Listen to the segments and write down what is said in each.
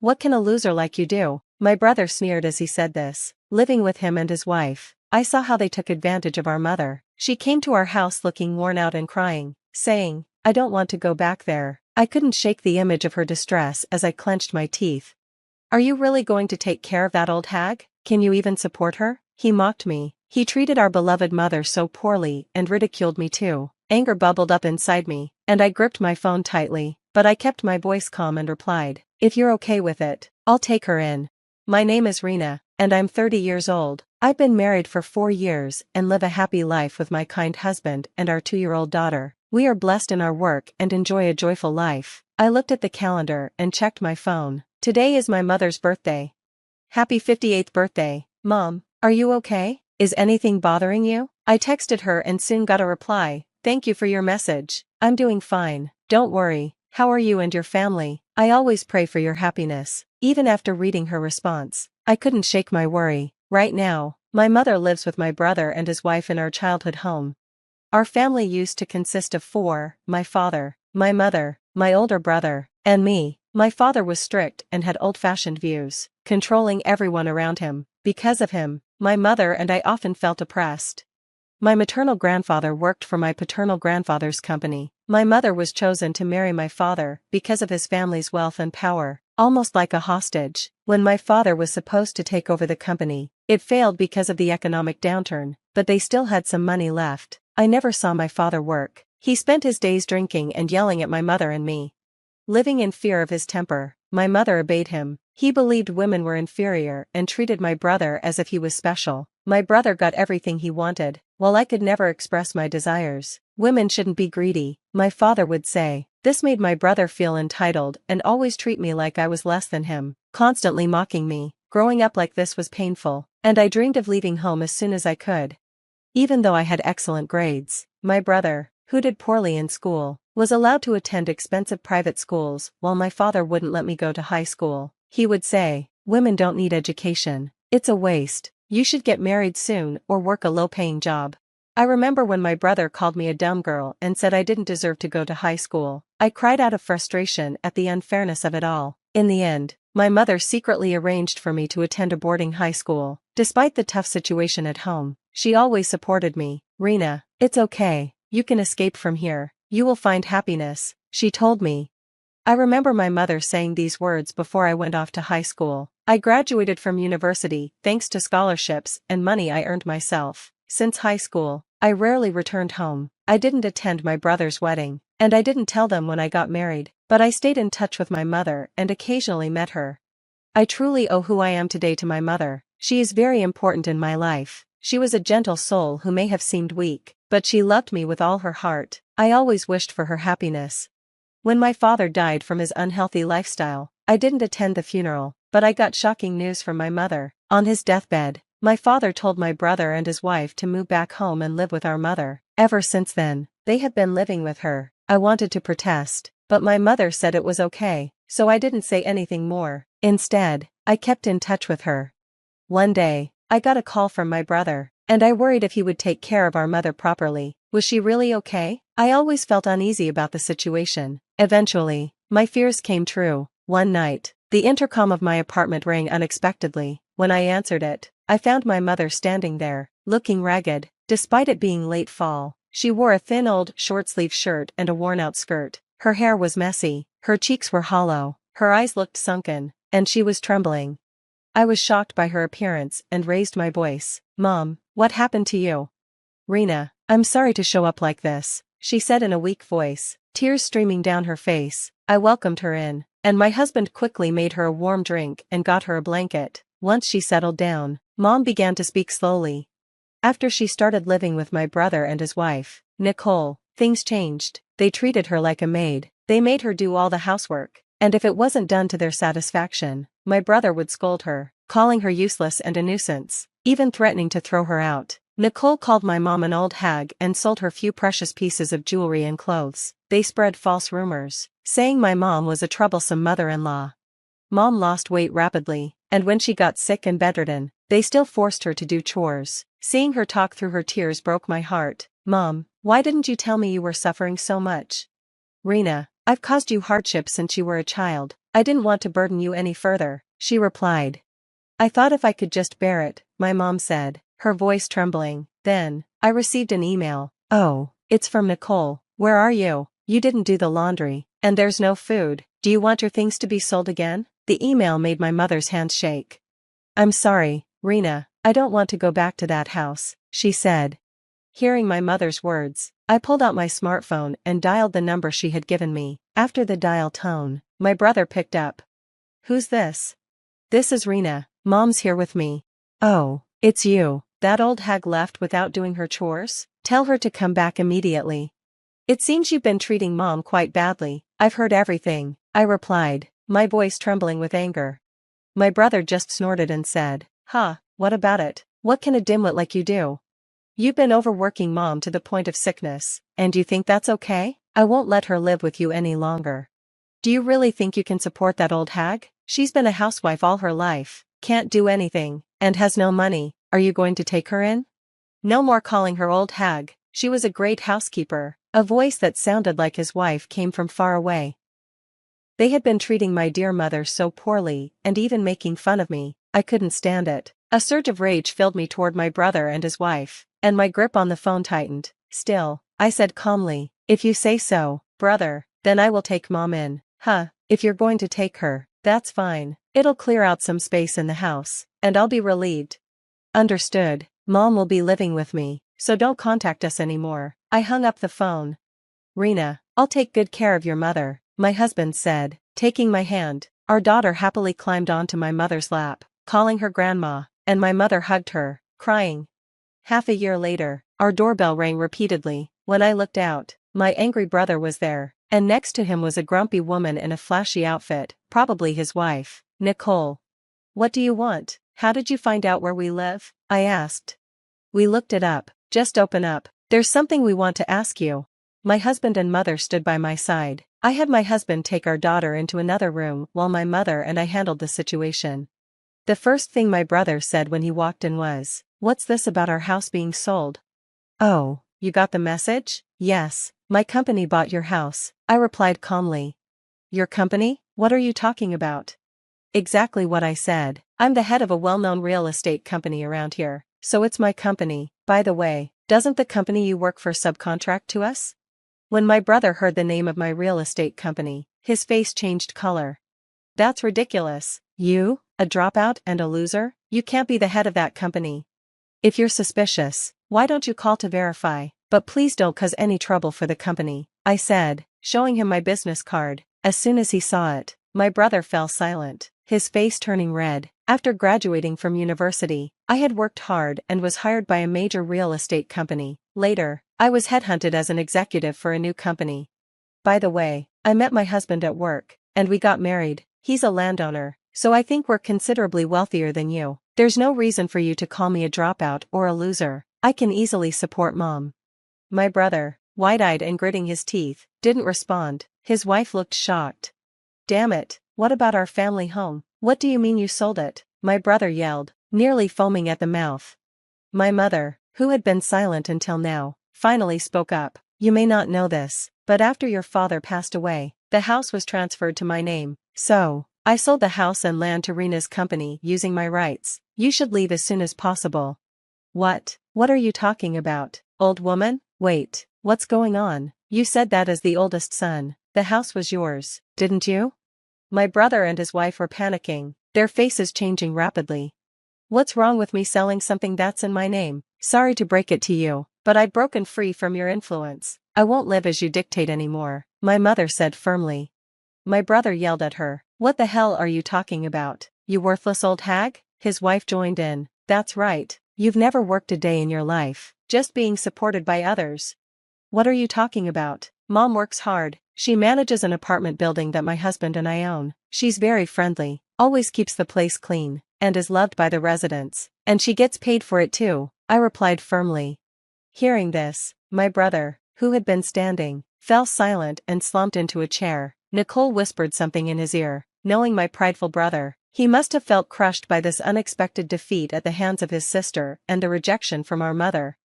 What can a loser like you do? My brother sneered as he said this. Living with him and his wife, I saw how they took advantage of our mother. She came to our house looking worn out and crying, saying, "I don't want to go back there." I couldn't shake the image of her distress as I clenched my teeth. "Are you really going to take care of that old hag? Can you even support her?" He mocked me. He treated our beloved mother so poorly and ridiculed me too. Anger bubbled up inside me, and I gripped my phone tightly, but I kept my voice calm and replied, "If you're okay with it, I'll take her in. My name is Rena, and I'm 30 years old. I've been married for 4 years and live a happy life with my kind husband and our 2-year-old daughter. We are blessed in our work and enjoy a joyful life." I looked at the calendar and checked my phone. Today is my mother's birthday. Happy 58th birthday, Mom. Are you okay? Is anything bothering you? I texted her and soon got a reply. "Thank you for your message. I'm doing fine. Don't worry. How are you and your family? I always pray for your happiness." Even after reading her response, I couldn't shake my worry. Right now, my mother lives with my brother and his wife in our childhood home. Our family used to consist of 4, my father, my mother, my older brother, and me. My father was strict and had old-fashioned views, controlling everyone around him. Because of him, my mother and I often felt oppressed. My maternal grandfather worked for my paternal grandfather's company. My mother was chosen to marry my father because of his family's wealth and power, almost like a hostage. When my father was supposed to take over the company, it failed because of the economic downturn, but they still had some money left. I never saw my father work. He spent his days drinking and yelling at my mother and me. Living in fear of his temper, my mother obeyed him. He believed women were inferior and treated my brother as if he was special. My brother got everything he wanted, while I could never express my desires. "Women shouldn't be greedy," my father would say. This made my brother feel entitled and always treat me like I was less than him, constantly mocking me. Growing up like this was painful, and I dreamed of leaving home as soon as I could. Even though I had excellent grades, my brother, who did poorly in school, was allowed to attend expensive private schools while my father wouldn't let me go to high school. He would say, "Women don't need education. It's a waste. You should get married soon or work a low-paying job." I remember when my brother called me a dumb girl and said I didn't deserve to go to high school. I cried out of frustration at the unfairness of it all. In the end, my mother secretly arranged for me to attend a boarding high school. Despite the tough situation at home, she always supported me. "Rena, it's okay. You can escape from here. You will find happiness," she told me. I remember my mother saying these words before I went off to high school. I graduated from university thanks to scholarships and money I earned myself. Since high school, I rarely returned home. I didn't attend my brother's wedding, and I didn't tell them when I got married, but I stayed in touch with my mother and occasionally met her. I truly owe who I am today to my mother. She is very important in my life. She was a gentle soul who may have seemed weak, but she loved me with all her heart. I always wished for her happiness. When my father died from his unhealthy lifestyle, I didn't attend the funeral, but I got shocking news from my mother. On his deathbed, my father told my brother and his wife to move back home and live with our mother. Ever since then, they have been living with her. I wanted to protest, but my mother said it was okay, so I didn't say anything more. Instead, I kept in touch with her. One day, I got a call from my brother, and I worried if he would take care of our mother properly. Was she really okay? I always felt uneasy about the situation. Eventually, my fears came true. One night, the intercom of my apartment rang unexpectedly. When I answered it, I found my mother standing there, looking ragged. Despite it being late fall, she wore a thin old short-sleeve shirt and a worn-out skirt. Her hair was messy, her cheeks were hollow, her eyes looked sunken, and she was trembling. I was shocked by her appearance and raised my voice. "Mom, what happened to you?" "Rena, I'm sorry to show up like this," she said in a weak voice, tears streaming down her face. I welcomed her in, and my husband quickly made her a warm drink and got her a blanket. Once she settled down, Mom began to speak slowly. After she started living with my brother and his wife, Nicole, things changed. They treated her like a maid. They made her do all the housework, and if it wasn't done to their satisfaction, my brother would scold her, calling her useless and a nuisance, even threatening to throw her out. Nicole called my mom an old hag and sold her few precious pieces of jewelry and clothes. They spread false rumors, saying my mom was a troublesome mother-in-law. Mom lost weight rapidly, and when she got sick and bedridden, they still forced her to do chores. Seeing her talk through her tears broke my heart. "Mom, why didn't you tell me you were suffering so much?" "Rena, I've caused you hardship since you were a child. I didn't want to burden you any further, she replied. I thought if I could just bear it, my mom said, her voice trembling. Then, I received an email. Oh, it's from Nicole. Where are you? You didn't do the laundry, and there's no food. Do you want your things to be sold again? The email made my mother's hands shake. I'm sorry, Rena, I don't want to go back to that house, she said. Hearing my mother's words, I pulled out my smartphone and dialed the number she had given me. After the dial tone, my brother picked up. Who's this? This is Rena, Mom's here with me. Oh, it's you. That old hag left without doing her chores? Tell her to come back immediately. It seems you've been treating Mom quite badly. I've heard everything, I replied, my voice trembling with anger. My brother just snorted and said, Huh, what about it? What can a dimwit like you do? You've been overworking Mom to the point of sickness, and you think that's okay? I won't let her live with you any longer. Do you really think you can support that old hag? She's been a housewife all her life, can't do anything, and has no money. Are you going to take her in? No more calling her old hag, she was a great housekeeper. A voice that sounded like his wife came from far away. They had been treating my dear mother so poorly, and even making fun of me. I couldn't stand it. A surge of rage filled me toward my brother and his wife, and my grip on the phone tightened. Still, I said calmly, if you say so, brother, then I will take Mom in. Huh, if you're going to take her, that's fine. It'll clear out some space in the house, and I'll be relieved. Understood. Mom will be living with me, so don't contact us anymore. I hung up the phone. Rena, I'll take good care of your mother, my husband said, taking my hand. Our daughter happily climbed onto my mother's lap, calling her grandma, and my mother hugged her, crying. Half a year later, our doorbell rang repeatedly. When I looked out, my angry brother was there, and next to him was a grumpy woman in a flashy outfit, probably his wife, Nicole. What do you want? How did you find out where we live? I asked. We looked it up. Just open up. There's something we want to ask you. My husband and mother stood by my side. I had my husband take our daughter into another room while my mother and I handled the situation. The first thing my brother said when he walked in was, "What's this about our house being sold?" Oh, you got the message? Yes, my company bought your house, I replied calmly. Your company? What are you talking about? Exactly what I said. I'm the head of a well-known real estate company around here, so it's my company. By the way, doesn't the company you work for subcontract to us? When my brother heard the name of my real estate company, his face changed color. That's ridiculous. You, a dropout and a loser? You can't be the head of that company. If you're suspicious, why don't you call to verify? But please don't cause any trouble for the company, I said, showing him my business card. As soon as he saw it, my brother fell silent, his face turning red. After graduating from university, I had worked hard and was hired by a major real estate company. Later, I was headhunted as an executive for a new company. By the way, I met my husband at work, and we got married. He's a landowner, so I think we're considerably wealthier than you. There's no reason for you to call me a dropout or a loser. I can easily support Mom. My brother, wide-eyed and gritting his teeth, didn't respond. His wife looked shocked. Damn it, what about our family home? What do you mean you sold it? My brother yelled, nearly foaming at the mouth. My mother, who had been silent until now, finally spoke up. You may not know this, but after your father passed away, the house was transferred to my name. So, I sold the house and land to Rena's company using my rights. You should leave as soon as possible. What? What are you talking about, old woman? Wait, what's going on? You said that as the oldest son, the house was yours, didn't you? My brother and his wife were panicking, their faces changing rapidly. What's wrong with me selling something that's in my name? Sorry to break it to you, but I've broken free from your influence. I won't live as you dictate anymore, my mother said firmly. My brother yelled at her. What the hell are you talking about, you worthless old hag? His wife joined in. That's right, you've never worked a day in your life, just being supported by others. What are you talking about? Mom works hard. She manages an apartment building that my husband and I own. She's very friendly, always keeps the place clean, and is loved by the residents. And she gets paid for it too, I replied firmly. Hearing this, my brother, who had been standing, fell silent and slumped into a chair. Nicole whispered something in his ear. Knowing my prideful brother, he must have felt crushed by this unexpected defeat at the hands of his sister and the rejection from our mother.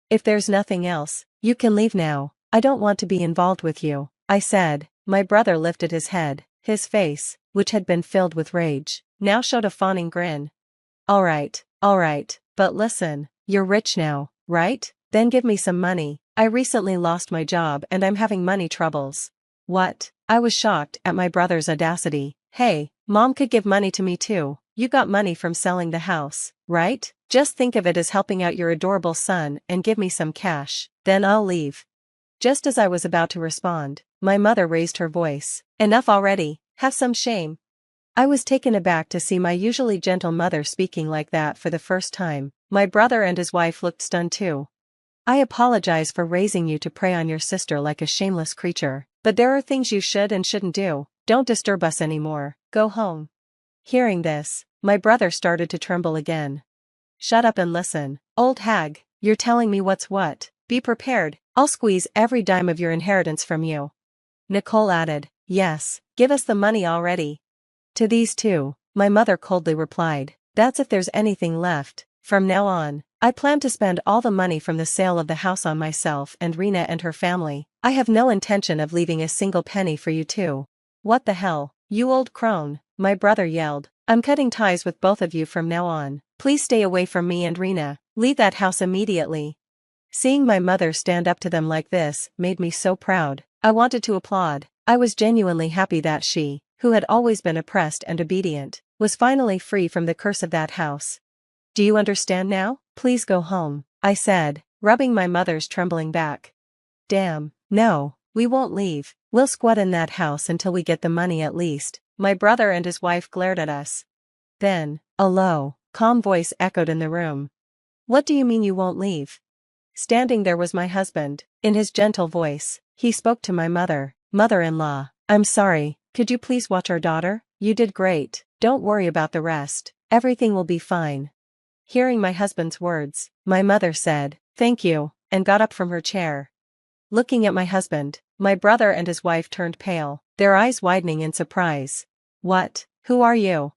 If there's nothing else, you can leave now. I don't want to be involved with you, I said. My brother lifted his head. His face, which had been filled with rage, now showed a fawning grin. Alright, but listen, you're rich now, right? Then give me some money. I recently lost my job and I'm having money troubles. What? I was shocked at my brother's audacity. Hey, mom could give money to me too. You got money from selling the house, right? Just think of it as helping out your adorable son and give me some cash, then I'll leave. Just as I was about to respond, my mother raised her voice. Enough already, have some shame. I was taken aback to see my usually gentle mother speaking like that for the first time. My brother and his wife looked stunned too. I apologize for raising you to prey on your sister like a shameless creature, but there are things you should and shouldn't do. Don't disturb us anymore, go home. Hearing this, my brother started to tremble again. Shut up and listen, old hag, you're telling me what's what. Be prepared, I'll squeeze every dime of your inheritance from you. Nicole added, yes, give us the money already. To these two, my mother coldly replied, that's if there's anything left. From now on, I plan to spend all the money from the sale of the house on myself and Rena and her family. I have no intention of leaving a single penny for you two. What the hell, you old crone, my brother yelled. I'm cutting ties with both of you from now on. Please stay away from me and Rena. Leave that house immediately. Seeing my mother stand up to them like this made me so proud. I wanted to applaud. I was genuinely happy that she, who had always been oppressed and obedient, was finally free from the curse of that house. Do you understand now? Please go home, I said, rubbing my mother's trembling back. Damn, no, we won't leave. We'll squat in that house until we get the money at least. My brother and his wife glared at us. Then, a low, calm voice echoed in the room. What do you mean you won't leave? Standing there was my husband. In his gentle voice, he spoke to my mother-in-law. I'm sorry, could you please watch our daughter? You did great, don't worry about the rest, everything will be fine. Hearing my husband's words, my mother said, thank you, and got up from her chair. Looking at my husband, my brother and his wife turned pale, their eyes widening in surprise. What? Who are you?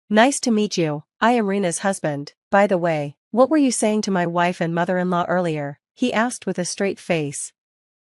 Nice to meet you, I am Rena's husband. By the way, what were you saying to my wife and mother-in-law earlier? He asked with a straight face.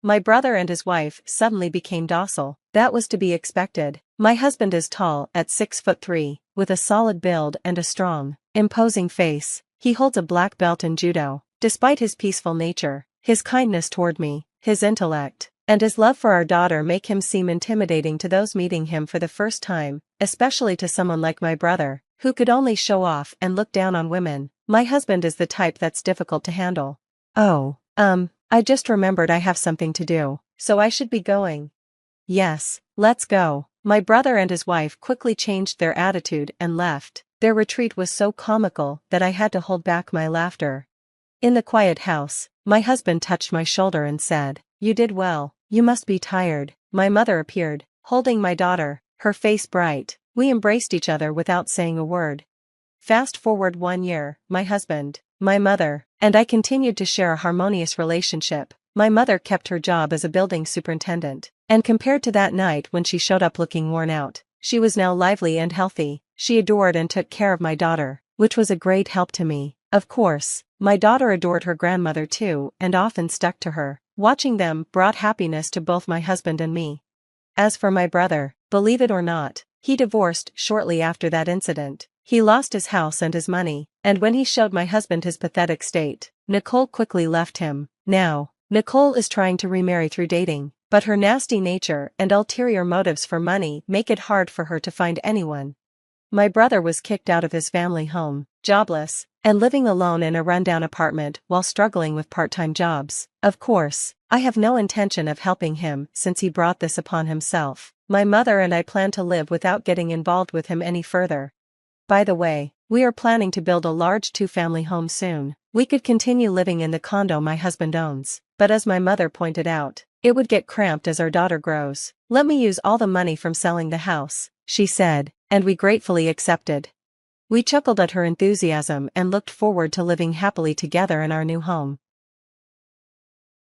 My brother and his wife suddenly became docile. That was to be expected. My husband is tall at 6'3", with a solid build and a strong, imposing face. He holds a black belt in judo. Despite his peaceful nature, his kindness toward me, his intellect, and his love for our daughter make him seem intimidating to those meeting him for the first time, especially to someone like my brother, who could only show off and look down on women. My husband is the type that's difficult to handle. Oh, I just remembered I have something to do, so I should be going. Yes, let's go. My brother and his wife quickly changed their attitude and left. Their retreat was so comical that I had to hold back my laughter. In the quiet house, my husband touched my shoulder and said, you did well, you must be tired. My mother appeared, holding my daughter, her face bright. We embraced each other without saying a word. Fast forward 1 year, my husband, my mother, and I continued to share a harmonious relationship. My mother kept her job as a building superintendent, and compared to that night when she showed up looking worn out, she was now lively and healthy. She adored and took care of my daughter, which was a great help to me. Of course, my daughter adored her grandmother too and often stuck to her. Watching them brought happiness to both my husband and me. As for my brother, believe it or not, he divorced shortly after that incident. He lost his house and his money, and when he showed my husband his pathetic state, Nicole quickly left him. Now, Nicole is trying to remarry through dating, but her nasty nature and ulterior motives for money make it hard for her to find anyone. My brother was kicked out of his family home, jobless, and living alone in a rundown apartment while struggling with part-time jobs. Of course, I have no intention of helping him since he brought this upon himself. My mother and I plan to live without getting involved with him any further. By the way, we are planning to build a large 2-family home soon. We could continue living in the condo my husband owns, but as my mother pointed out, it would get cramped as our daughter grows. Let me use all the money from selling the house, she said, and we gratefully accepted. We chuckled at her enthusiasm and looked forward to living happily together in our new home.